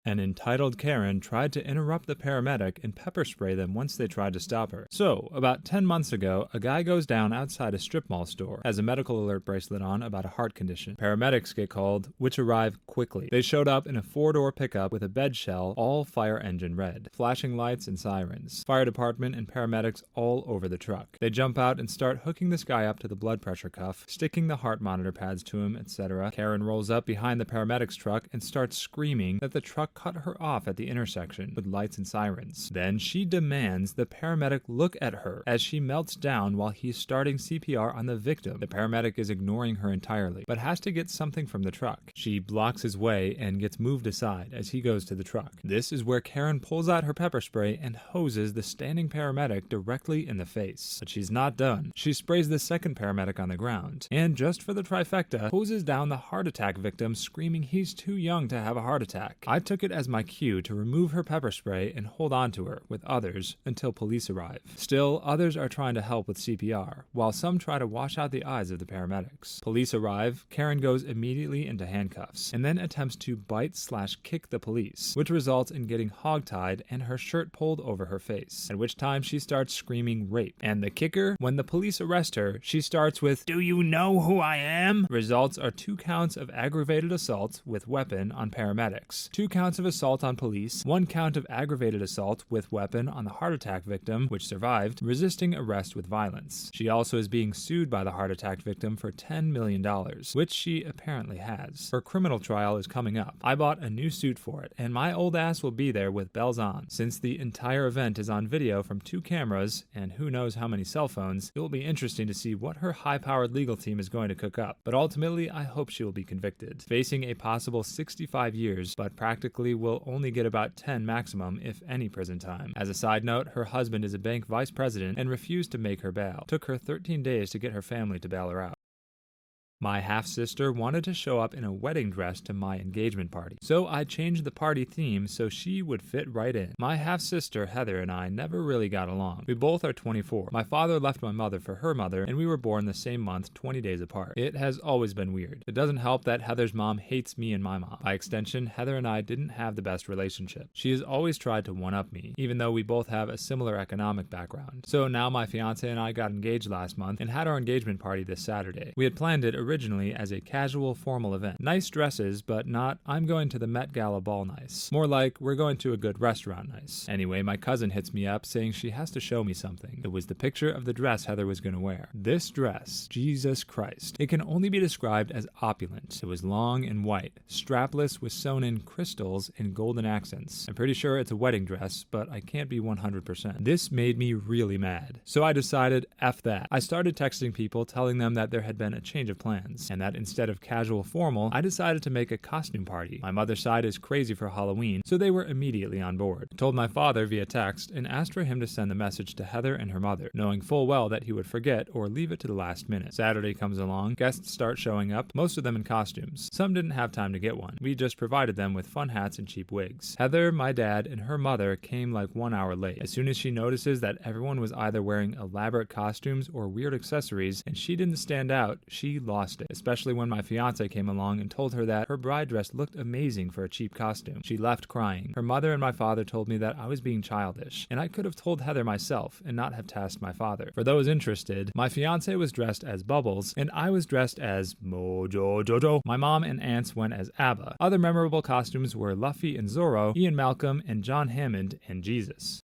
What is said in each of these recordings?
An entitled Karen tried to interrupt the paramedic and pepper spray them once they tried to stop her. So, about 10 months ago, a guy goes down outside a strip mall store, has a medical alert bracelet on about a heart condition. Paramedics get called, which arrive quickly. They showed up in a 4-door pickup with a bed shell, all fire engine red, flashing lights and sirens. Fire department and paramedics all over the truck. They jump out and start hooking this guy up to the blood pressure cuff, sticking the heart monitor pads to him, etc. Karen rolls up behind the paramedics truck and starts screaming that the truck cut her off at the intersection with lights and sirens. Then she demands the paramedic look at her as she melts down while he's starting CPR on the victim. The paramedic is ignoring her entirely, but has to get something from the truck. She blocks his way and gets moved aside as he goes to the truck. This is where Karen pulls out her pepper spray and hoses the standing paramedic directly in the face. But she's not done. She sprays the second paramedic on the ground, and just for the trifecta, hoses down the heart attack victim, screaming he's too young to have a heart attack. I took it as my cue to remove her pepper spray and hold on to her, with others, until police arrive. Still, others are trying to help with CPR, while some try to wash out the eyes of the paramedics. Police arrive, Karen goes immediately into handcuffs, and then attempts to bite/kick the police, which results in getting hogtied and her shirt pulled over her face, at which time she starts screaming rape. And the kicker, when the police arrest her, she starts with, "Do you know who I am?" Results are 2 counts of aggravated assault with weapon on paramedics, 2 counts of assault on police, 1 count of aggravated assault with weapon on the heart attack victim, which survived, resisting arrest with violence. She also is being sued by the heart attack victim for $10 million, which she apparently has. Her criminal trial is coming up. I bought a new suit for it, and my old ass will be there with bells on. Since the entire event is on video from 2 cameras, and who knows how many cell phones, it will be interesting to see what her high-powered legal team is going to cook up. But ultimately, I hope she will be convicted, facing a possible 65 years, but practically will only get about 10 maximum, if any, prison time. As a side note, her husband is a bank vice president and refused to make her bail. Took her 13 days to get her family to bail her out. My half-sister wanted to show up in a wedding dress to my engagement party, so I changed the party theme so she would fit right in. My half-sister Heather and I never really got along. We both are 24. My father left my mother for her mother, and we were born the same month, 20 days apart. It has always been weird. It doesn't help that Heather's mom hates me and my mom. By extension, Heather and I didn't have the best relationship. She has always tried to one-up me, even though we both have a similar economic background. So now my fiance and I got engaged last month and had our engagement party this Saturday. We had planned it originally as a casual formal event. Nice dresses, but not "I'm going to the Met Gala ball" nice. More like "we're going to a good restaurant" nice. Anyway, my cousin hits me up saying she has to show me something. It was the picture of the dress Heather was going to wear. This dress, Jesus Christ. It can only be described as opulent. It was long and white, strapless with sewn in crystals and golden accents. I'm pretty sure it's a wedding dress, but I can't be 100%. This made me really mad. So I decided, F that. I started texting people telling them that there had been a change of plans, and that instead of casual formal, I decided to make a costume party. My mother's side is crazy for Halloween, so they were immediately on board. I told my father via text and asked for him to send the message to Heather and her mother, knowing full well that he would forget or leave it to the last minute. Saturday comes along, guests start showing up, most of them in costumes. Some didn't have time to get one. We just provided them with fun hats and cheap wigs. Heather, my dad, and her mother came like 1 hour late. As soon as she notices that everyone was either wearing elaborate costumes or weird accessories and she didn't stand out, she lost it, especially when my fiance came along and told her that her bride dress looked amazing for a cheap costume. She left crying. Her mother and my father told me that I was being childish, and I could have told Heather myself and not have tasked my father. For those interested, my fiance was dressed as Bubbles, and I was dressed as Mojo Jojo. My mom and aunts went as ABBA. Other memorable costumes were Luffy and Zorro, Ian Malcolm, and John Hammond, and Jesus.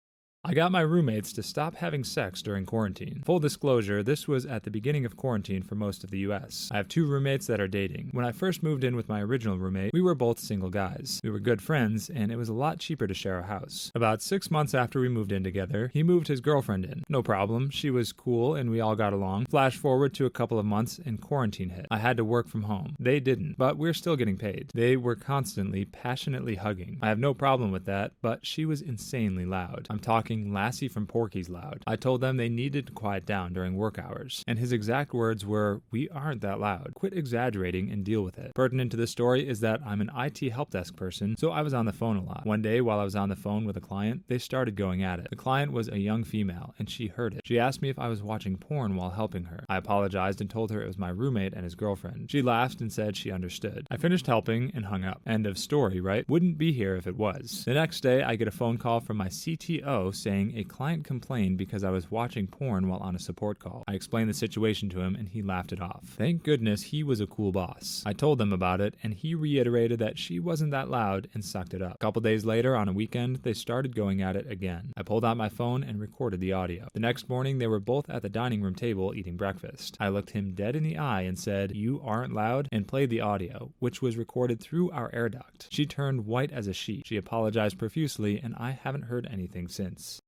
I got my roommates to stop having sex during quarantine. Full disclosure, this was at the beginning of quarantine for most of the US. I have 2 roommates that are dating. When I first moved in with my original roommate, we were both single guys. We were good friends, and it was a lot cheaper to share a house. About 6 months after we moved in together, he moved his girlfriend in. No problem, she was cool and we all got along. Flash forward to a couple of months and quarantine hit. I had to work from home. They didn't, but we're still getting paid. They were constantly, passionately hugging. I have no problem with that, but she was insanely loud. I'm talking fucking Lassie from Porky's loud. I told them they needed to quiet down during work hours, and his exact words were, "We aren't that loud. Quit exaggerating and deal with it." Pertinent to this story is that I'm an IT help desk person, so I was on the phone a lot. One day while I was on the phone with a client, they started going at it. The client was a young female, and she heard it. She asked me if I was watching porn while helping her. I apologized and told her it was my roommate and his girlfriend. She laughed and said she understood. I finished helping and hung up. End of story, right? Wouldn't be here if it was. The next day, I get a phone call from my CTO saying a client complained because I was watching porn while on a support call. I explained the situation to him and he laughed it off. Thank goodness he was a cool boss. I told them about it and he reiterated that she wasn't that loud and sucked it up. A couple days later, on a weekend, they started going at it again. I pulled out my phone and recorded the audio. The next morning, they were both at the dining room table eating breakfast. I looked him dead in the eye and said, "You aren't loud," and played the audio, which was recorded through our air duct. She turned white as a sheet. She apologized profusely, and I haven't heard anything since.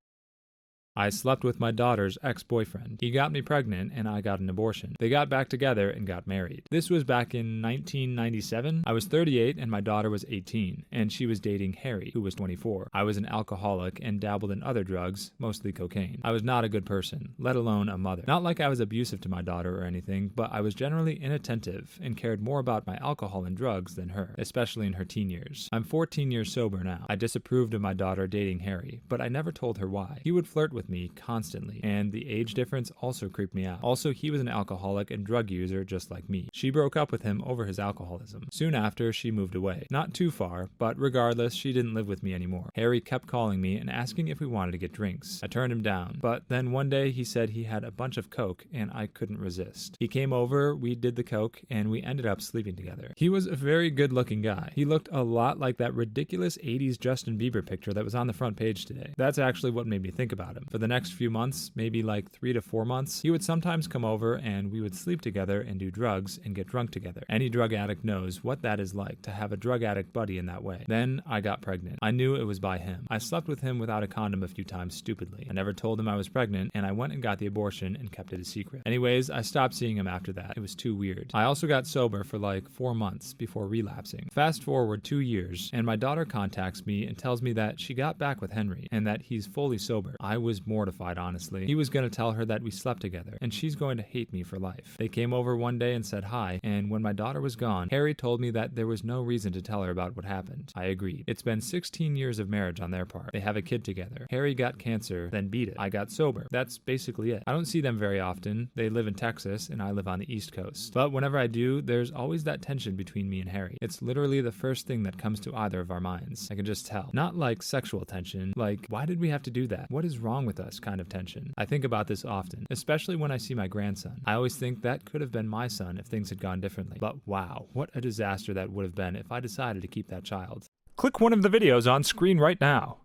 I slept with my daughter's ex-boyfriend. He got me pregnant and I got an abortion. They got back together and got married. This was back in 1997. I was 38 and my daughter was 18, and she was dating Harry, who was 24. I was an alcoholic and dabbled in other drugs, mostly cocaine. I was not a good person, let alone a mother. Not like I was abusive to my daughter or anything, but I was generally inattentive and cared more about my alcohol and drugs than her, especially in her teen years. I'm 14 years sober now. I disapproved of my daughter dating Harry, but I never told her why. He would flirt with me constantly, and the age difference also creeped me out. Also, he was an alcoholic and drug user just like me. She broke up with him over his alcoholism. Soon after, she moved away. Not too far, but regardless, she didn't live with me anymore. Harry kept calling me and asking if we wanted to get drinks. I turned him down, but then one day he said he had a bunch of coke and I couldn't resist. He came over, we did the coke, and we ended up sleeping together. He was a very good-looking guy. He looked a lot like that ridiculous 80s Justin Bieber picture that was on the front page today. That's actually what made me think about him. For the next few months, maybe like 3 to 4 months, he would sometimes come over and we would sleep together and do drugs and get drunk together. Any drug addict knows what that is like, to have a drug addict buddy in that way. Then I got pregnant. I knew it was by him. I slept with him without a condom a few times stupidly. I never told him I was pregnant, and I went and got the abortion and kept it a secret. Anyways, I stopped seeing him after that. It was too weird. I also got sober for like 4 months before relapsing. Fast forward 2 years, and my daughter contacts me and tells me that she got back with Henry and that he's fully sober. I was mortified, honestly. He was going to tell her that we slept together, and she's going to hate me for life. They came over one day and said hi, and when my daughter was gone, Harry told me that there was no reason to tell her about what happened. I agreed. It's been 16 years of marriage on their part. They have a kid together. Harry got cancer, then beat it. I got sober. That's basically it. I don't see them very often. They live in Texas, and I live on the East Coast. But whenever I do, there's always that tension between me and Harry. It's literally the first thing that comes to either of our minds. I can just tell. Not like sexual tension, like, why did we have to do that? What is wrong with us kind of tension. I think about this often, especially when I see my grandson. I always think that could have been my son if things had gone differently. But wow, what a disaster that would have been if I decided to keep that child. Click one of the videos on screen right now.